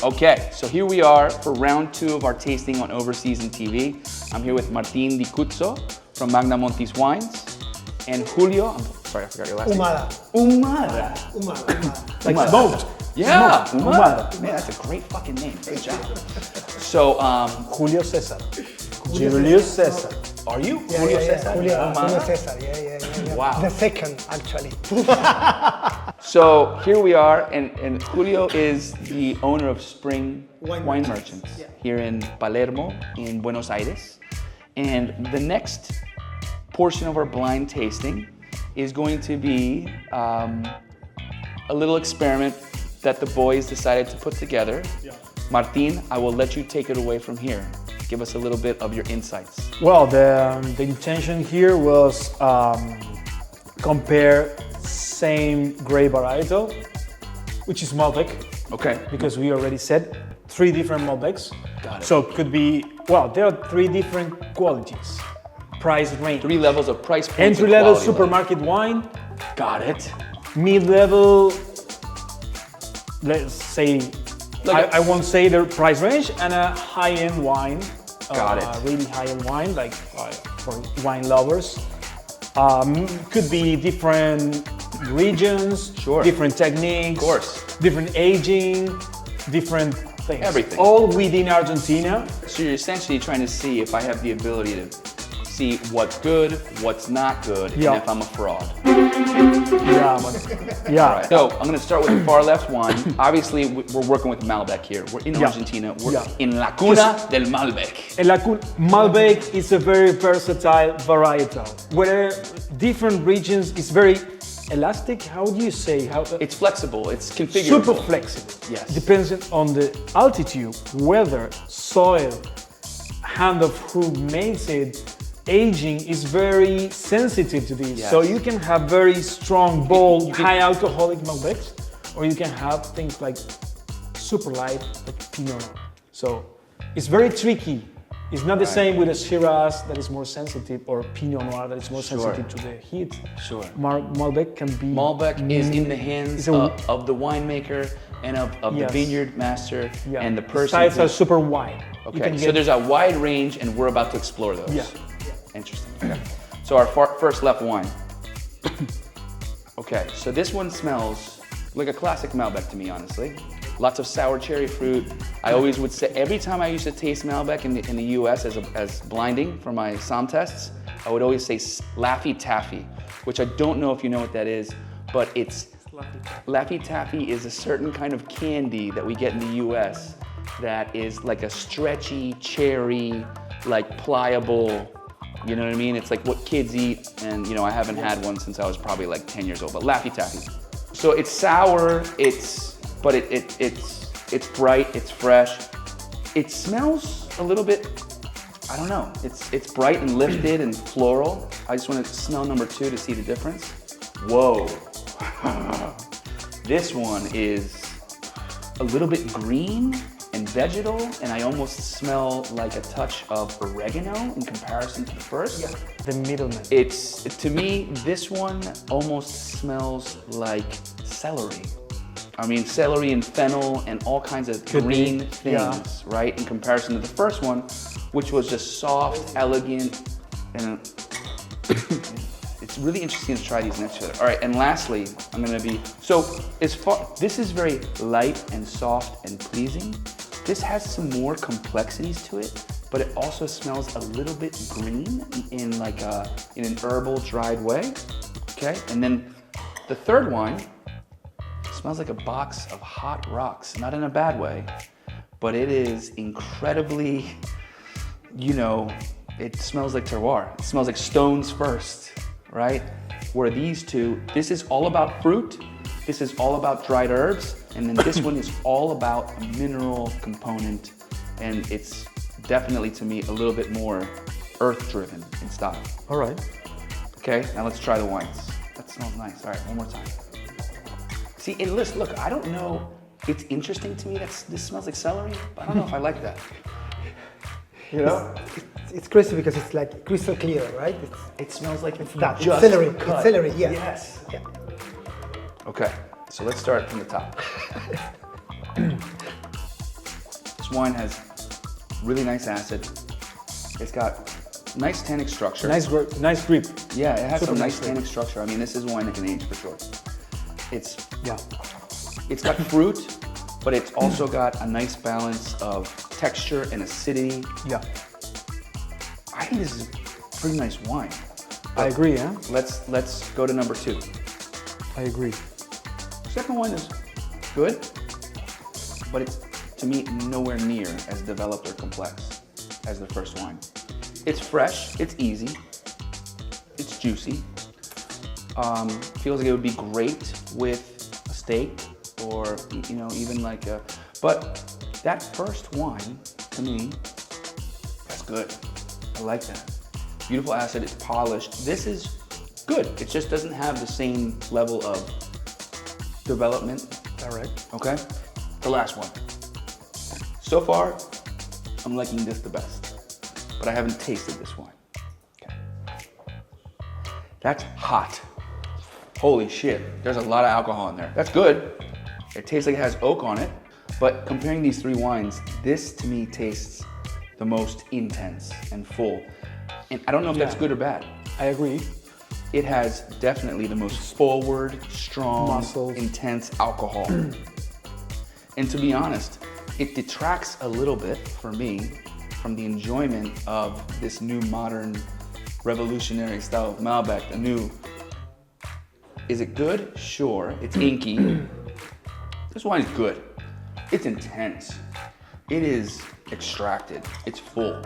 Okay, so here we are for round 2 of our tasting on Overseas TV. I'm here with Martin Di Cuzzo from Magna Montes Wines and Julio, I'm sorry, I forgot your last name. Umada. Like smoked. Yeah, Umada. Man, that's a great fucking name. Great job. So, Julio Cesar. Julius Cesar. are you Yeah, Julio yeah, Cesar? Julio Cesar, yeah. Wow. The second, actually. So here we are, and Julio is the owner of Spring Wine Merchants here in Palermo, in Buenos Aires. And the next portion of our blind tasting is going to be a little experiment that the boys decided to put together. Martin, I will let you take it away from here. Give us a little bit of your insights. Well, the intention here was compare same grape varietal, which is Malbec, Okay. because we already said 3 different Malbecs. Got it. So it could be, well, there are 3 different qualities, price range. 3 levels of price points. Entry and level quality supermarket wine, Got it. mid-level, let's say, Like I won't say the price range, and a high-end wine. Got it. Really high-end wine, like for wine lovers. Could be different regions, Sure. different techniques, Of course. different aging, different things. Everything. All within Argentina. So you're essentially trying to see if I have the ability to see what's good, what's not good, Yeah. and if I'm a fraud. Yeah, but yeah. Right. So I'm going to start with the far left one. Obviously, we're working with Malbec here. We're in Yeah. Argentina. We're Yeah. in La Cuna del Malbec. Malbec is a very versatile varietal, where different regions is very elastic. How do you say? It's flexible. It's configurable. Super flexible. Yes. Depends on the altitude, weather, soil, hand of who makes it. Aging is very sensitive to this. Yes. So you can have very strong, bold, You can- high alcoholic Malbecs, or you can have things like super light, like Pinot Noir. So it's very tricky. It's not the same with a Shiraz that is more sensitive, or Pinot Noir that is more Sure. sensitive to the heat. Sure. Malbec can be. Malbec is in the hands It's a- of the winemaker and of the Yes. vineyard master Yeah. and the person. Styles who- are super wide. You Okay, can so get- there's a wide range, and we're about to explore those. Yeah. Interesting. Okay. So our first left wine. Okay, so this one smells like a classic Malbec to me, honestly. Lots of sour cherry fruit. I always would say, every time I used to taste Malbec in the US as blinding for my SOM tests, I would always say Laffy Taffy, which I don't know if you know what that is, but it's Laffy Taffy is a certain kind of candy that we get in the US that is like a stretchy cherry, like pliable. You know what I mean? It's like what kids eat, and I haven't had one since I was probably like 10 years old, but Laffy Taffy. So it's sour, it's bright, it's fresh. It smells a little bit, I don't know, it's bright and lifted and floral. I just want to smell number 2 to see the difference. Whoa. This one is a little bit green and vegetal, and I almost smell like a touch of oregano in comparison to the first. Yeah. The middleman. To me, this one almost smells like celery. I mean, celery and fennel and all kinds of green things, right? In comparison to the first one, which was just soft, elegant, and it's really interesting to try these next to each other. All right, and lastly, I'm gonna be, this is very light and soft and pleasing. This has some more complexities to it, but it also smells a little bit green in an herbal, dried way. Okay, and then the third wine smells like a box of hot rocks, not in a bad way, but it is incredibly, it smells like terroir. It smells like stones first, right? Where these two, this is all about fruit, this is all about dried herbs, and then this one is all about a mineral component, and it's definitely, to me, a little bit more earth-driven in style. All right. Okay, now let's try the wines. That smells nice. All right, one more time. See, and listen, look, I don't know, it's interesting to me that this smells like celery, but I don't know if I like that. It's crazy because it's like crystal clear, right? It smells like It's that. It's just celery. cut. It's celery, yeah. Yes. Yeah. Okay, so let's start from the top. This wine has really nice acid. It's got nice tannic structure. Nice grip. Yeah, it has Super some nice nice tannic structure. I mean, this is a wine that can age for sure. Yeah. It's got fruit, but it's also got a nice balance of texture and acidity. Yeah. I think this is a pretty nice wine. I agree, yeah? Let's go to number 2. I agree. Second one is good, but it's, to me, nowhere near as developed or complex as the first wine. It's fresh, it's easy, it's juicy. Feels like it would be great with a steak or, you know, even like a, but that first wine, to me, that's good. I like that. Beautiful acid, it's polished. This is good. It just doesn't have the same level of development. All right. Okay? The last one. So far, I'm liking this the best, but I haven't tasted this wine. Okay. That's hot. Holy shit, there's a lot of alcohol in there. That's good. It tastes like it has oak on it, but comparing these 3 wines, this to me tastes the most intense and full. And I don't know if that's good or bad. I agree. It has definitely the most forward, strong, Muscles. intense alcohol. And to be honest, it detracts a little bit for me from the enjoyment of this new modern revolutionary style of Malbec, is it good? Sure, it's inky. This wine is good. It's intense. It is extracted. It's full.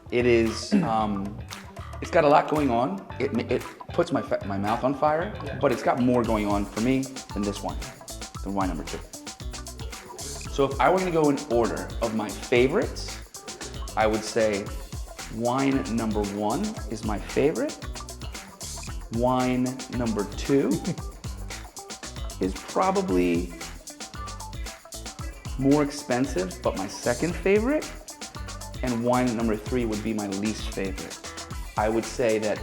It is, it's got a lot going on. It puts my mouth on fire, but it's got more going on for me than this wine, than wine number 2. So if I were gonna go in order of my favorites, I would say wine number 1 is my favorite. Wine number 2 is probably more expensive, but my second favorite. And wine number 3 would be my least favorite. I would say that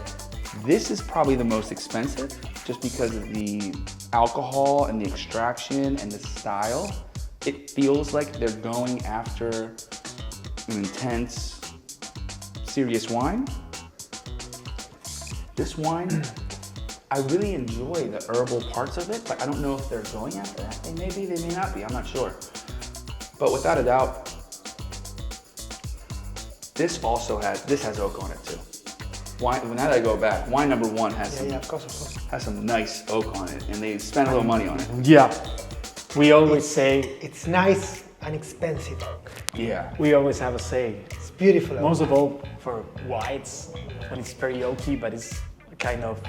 this is probably the most expensive just because of the alcohol and the extraction and the style. It feels like they're going after an intense, serious wine. This wine, I really enjoy the herbal parts of it, but I don't know if they're going after that. They may be, they may not be, I'm not sure. But without a doubt, this has oak on it too. Wine, now that I go back, wine number 1 has Of course. has some nice oak on it, and they spent a little money on it. Yeah. We always say, It's nice and expensive oak. Yeah. we always have a say. It's beautiful oak. Most of all for whites, when it's very oaky, but it's kind of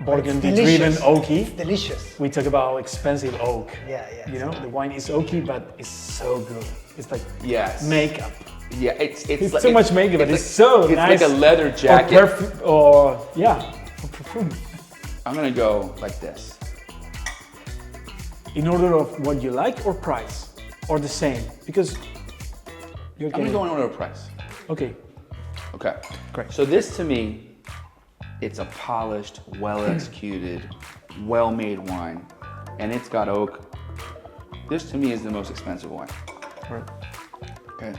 burgundy-driven oaky. It's delicious. We talk about expensive oak. Yeah. You know, the wine is oaky, but it's so good. It's like Yes. makeup. Yeah, it's It's too much makeup, but it's so it's nice. like a leather jacket. Or perfume, or perfume. I'm gonna go like this. In order of what you like or price, or the same, because you're I'm gonna getting. go in order of price. Okay. Okay. Great. So this to me, it's a polished, well-executed, well-made wine, and it's got oak. This to me is the most expensive wine. Right. Okay.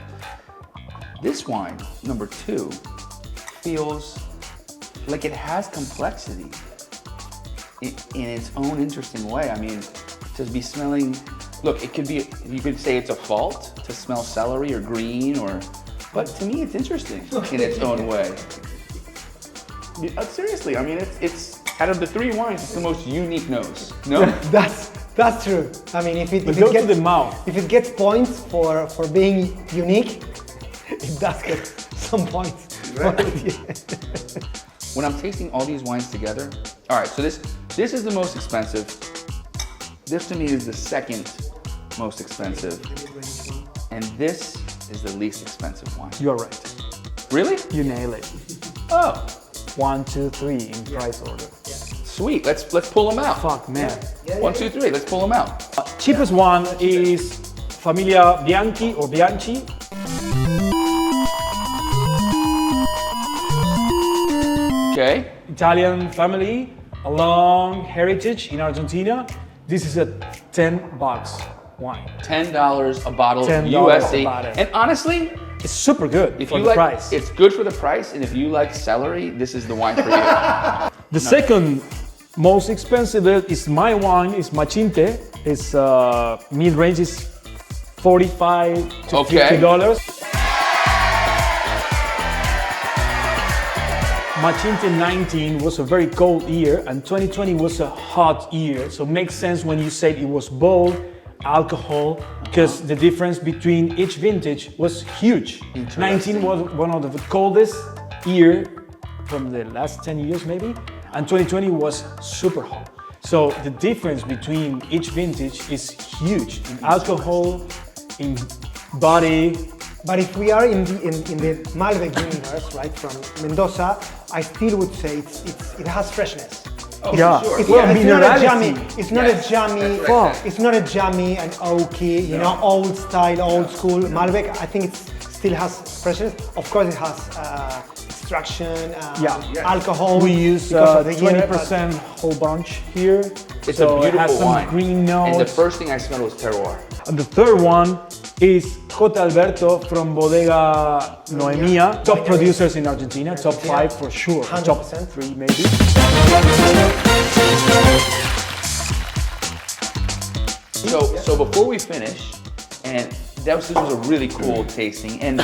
This wine, number 2, feels like it has complexity in its own interesting way. I mean, to be smelling, look, it could be, you could say it's a fault to smell celery or green but to me it's interesting in its own way. Seriously, I mean, it's out of the 3 wines, it's the most unique nose. No? That's true. I mean, if it Go to gets the mouth. if it gets points for being unique, it does get some points. When I'm tasting all these wines together, all right, so this is the most expensive. This to me is the second most expensive. And this is the least expensive wine. You're right. Really? You nail it. Oh, 1, 2, 3 in price order. sweet. Let's pull them out. Fuck, man. 1, 2, 3, let's pull them out. Cheapest one is Familia Bianchi or Bianchi. Okay. Italian family, a long heritage in Argentina. This is at $10. wine. $10 a bottle $10 USD. a bottle. And honestly, It's super good if for you the like, price. it's good for the price, and if you like celery, this is the wine for you. The second most expensive is my wine, is Machinte. It's mid-range is $45 to $50. Machinte 19 was a very cold year, and 2020 was a hot year. So it makes sense when you say it was bold, alcohol, because the difference between each vintage was huge. 19 was one of the coldest year from the last 10 years maybe, and 2020 was super hot. So the difference between each vintage is huge in alcohol, in body. But if we are in the Malbec universe, right, from Mendoza, I still would say it has freshness. Oh, Yeah. for sure. It's, Well, it's not a minerality. jammy. It's not Yes, a jammy. that's right. It's not a jammy and oaky, you know, old style, old school Malbec. I think it still has freshness. Of course, it has extraction, alcohol. We use because of the year, 20% whole bunch here. It's so a beautiful it has some wine. green notes. And the first thing I smelled was terroir. And the third one is J. Alberto from Bodega Noemia. Top producers in Argentina, top 5 for sure. 100%. Top 3 maybe. So before we finish, and this was a really cool tasting. And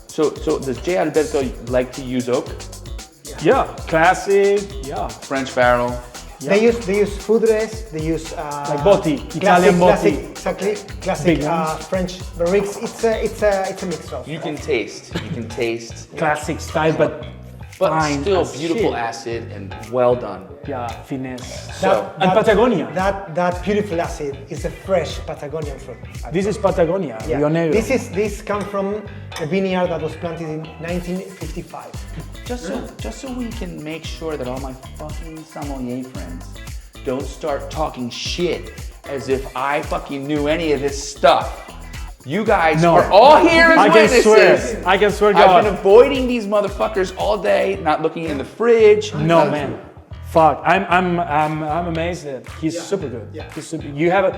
so does J. Alberto like to use oak? Yeah, classic. Yeah. French barrel. They use foudres, they use Like Botti, Italian classic, Botti. exactly, classic Big ones. French barriques. It's a mix of. You can taste. Classic style, but fine still as beautiful shit. acid and well done. Yeah, finesse. So And Patagonia. That beautiful acid is a fresh Patagonian fruit. This is Patagonia, Yeah. Rio Negro. This comes from a vineyard that was planted in 1955. just so we can make sure that all my fucking sommelier friends don't start talking shit as if I fucking knew any of this stuff. You guys No. are all here as I can witnesses. swear. I can swear, I've God. been avoiding these motherfuckers all day, not looking in the fridge. No, man. Fuck, I'm amazed that he's super good. Yeah. He's super, you have a,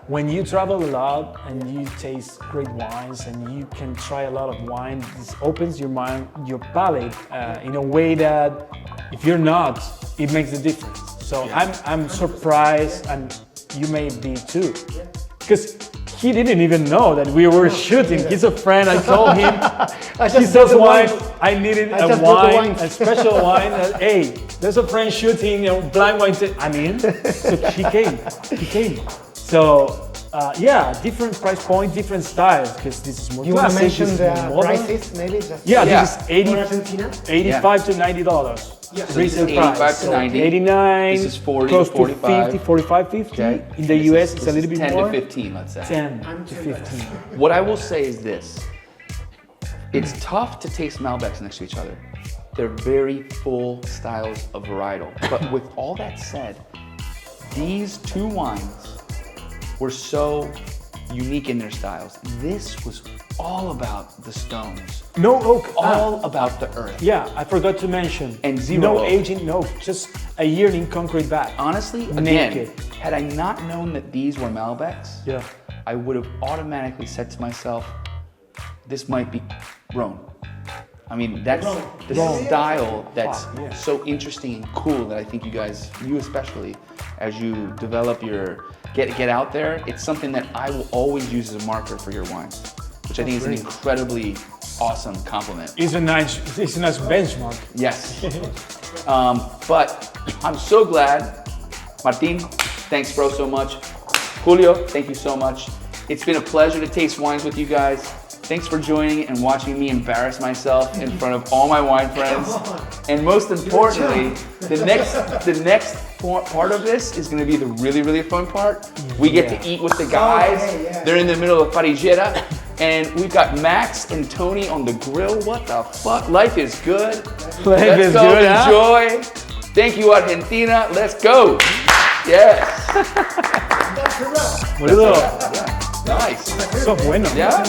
when you travel a lot and you taste great wines and you can try a lot of wine, this opens your mind, your palate in a way that if you're not, it makes a difference. So I'm surprised, and you may be too, because he didn't even know that we were shooting. He's a friend. I told him. He says wine. I needed a just brought the wine, wine. a special wine. Hey, there's a friend shooting a blind wine. I'm in. So he came. He came. So yeah, different price point, different styles. Because this is more You want to classic. mention this is the more modern. prices, maybe? Just Yeah, Yeah. this is 80, For Argentina? 85 to $90. Yeah. So this is Resale 85 price. to So 90. 89. This is 40 close to 45. 50, 45, 50. Okay. In the US, it's a little bit 10 more. to 15, let's say. 10 to 15. What I will say is this. It's tough to taste Malbecs next to each other. They're very full styles of varietal. But with all that said, these two wines were so unique in their styles. This was all about the stones, No oak. all about the earth. Yeah, I forgot to mention. And zero No oak. aging, no, just a year in concrete bag. Honestly, again, Naked. had I not known that these were Malbecs, Yeah. I would have automatically said to myself, this might be Rhone. I mean, that's the Rhone. style that's Fuck, yeah. so interesting and cool that I think you guys, you especially, as you develop your, get out there, it's something that I will always use as a marker for your wines, which I think is an incredibly awesome compliment. It's a nice benchmark. Yes. But I'm so glad. Martin, thanks bro so much. Julio, thank you so much. It's been a pleasure to taste wines with you guys. Thanks for joining and watching me embarrass myself in front of all my wine friends. And most importantly, the next part of this is gonna be the really, really fun part. We get to eat with the guys. yeah. They're in the middle of Parrillera. And we've got Max and Tony on the grill. What the fuck? Life is good. Life is go, good, huh? enjoy. Thank you, Argentina. Let's go. Yes. Boludo, Nice. sos bueno. Yeah.